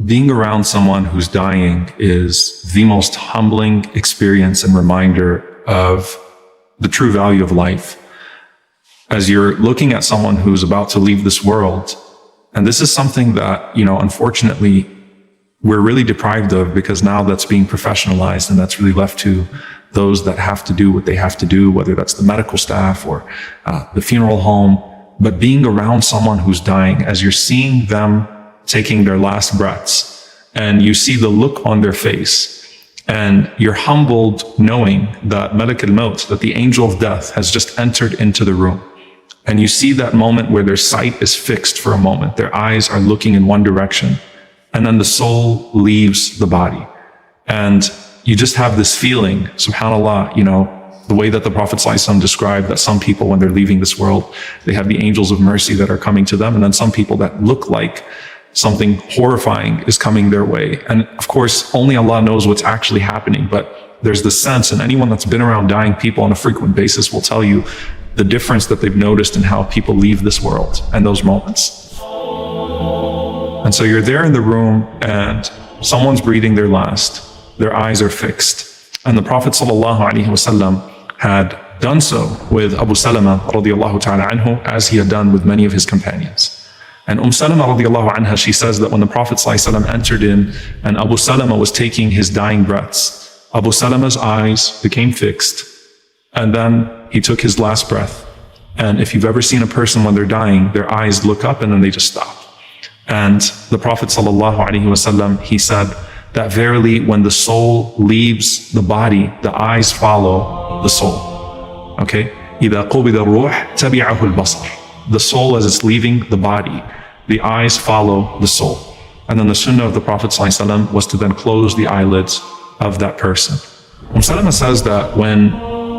being around someone who's dying is the most humbling experience and reminder of the true value of life. As you're looking at someone who's about to leave this world, and this is something that, unfortunately, we're really deprived of, because now that's being professionalized and that's really left to those that have to do what they have to do, whether that's the medical staff or the funeral home. But being around someone who's dying, as you're seeing them taking their last breaths, and you see the look on their face, and you're humbled knowing that Malak al-Maut, that the angel of death, has just entered into the room. And you see that moment where their sight is fixed for a moment. Their eyes are looking in one direction, and then the soul leaves the body. And you just have this feeling, subhanAllah, the way that the Prophet ﷺ described that some people, when they're leaving this world, they have the angels of mercy that are coming to them, and then some people that look like something horrifying is coming their way. And of course, only Allah knows what's actually happening, but there's the sense, and anyone that's been around dying people on a frequent basis will tell you the difference that they've noticed in how people leave this world and those moments. And so you're there in the room, and someone's breathing their last. Their eyes are fixed. And the Prophet ﷺ had done so with Abu Salama radiallahu ta'ala anhu, as he had done with many of his companions. And Salama radiallahu anha, she says that when the Prophet ﷺ entered in and Abu Salama was taking his dying breaths, Abu Salama's eyes became fixed, and then he took his last breath. And if you've ever seen a person when they're dying, their eyes look up and then they just stop. And the Prophet ﷺ, he said that verily when the soul leaves the body, the eyes follow the soul. Okay? إِذَا قُبِضَ الرُّوحِ تَبِعَهُ الْبَصَرِ. The soul, as it's leaving the body, the eyes follow the soul. And then the sunnah of the Prophet ﷺ was to then close the eyelids of that person. Salama says that when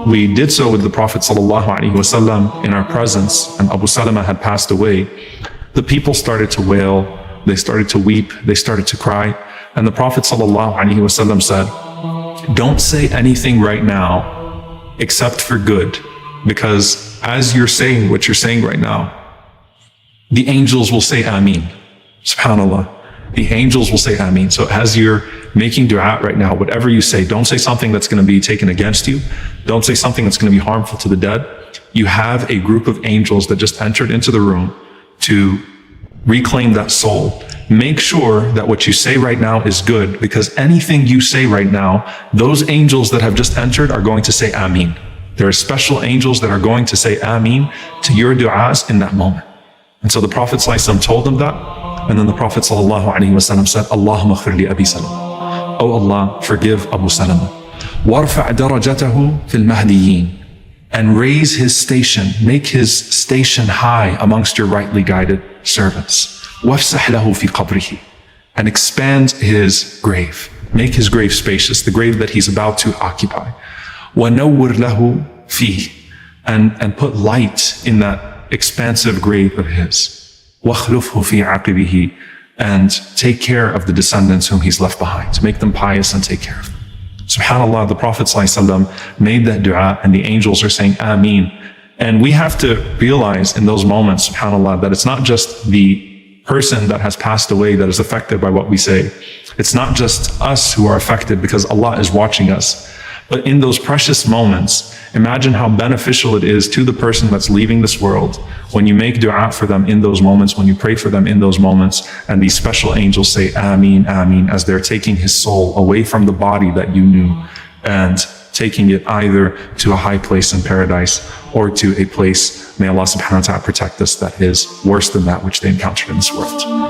we did so with the Prophet ﷺ in our presence, and Abu Salama had passed away, the people started to wail, they started to weep, they started to cry. And the Prophet ﷺ said, don't say anything right now except for good, because as you're saying what you're saying right now, the angels will say Ameen. SubhanAllah. The angels will say Ameen. So as you're making dua right now, whatever you say, don't say something that's going to be taken against you. Don't say something that's going to be harmful to the dead. You have a group of angels that just entered into the room to reclaim that soul. Make sure that what you say right now is good, because anything you say right now, those angels that have just entered are going to say Ameen. There are special angels that are going to say Ameen to your du'as in that moment. And so the Prophet ﷺ told them that. And then the Prophet ﷺ said, Allahumma khfir li Abi Salama. Oh Allah, forgive Abu Salama. وَارْفَعْ دَرَجَتَهُ فِي الْمَهْدِيِّينَ. And raise his station, make his station high amongst your rightly guided servants. وَافْسَحْ لَهُ فِي قَبْرِهِ. And expand his grave. Make his grave spacious, the grave that he's about to occupy. وَنَوِّرْ لَهُ فِيهِ. And put light in that expansive grave of his. وَخْلُفْهُ فِي عَقِبِهِ. And take care of the descendants whom he's left behind, to make them pious and take care of them. SubhanAllah, the Prophet ﷺ made that dua, and the angels are saying Ameen. And we have to realize in those moments, SubhanAllah, that it's not just the person that has passed away that is affected by what we say. It's not just us who are affected, because Allah is watching us. But in those precious moments, imagine how beneficial it is to the person that's leaving this world when you make dua for them in those moments, when you pray for them in those moments, and these special angels say Ameen, Ameen, as they're taking his soul away from the body that you knew and taking it either to a high place in paradise or to a place, may Allah subhanahu wa ta'ala protect us, that is worse than that which they encountered in this world.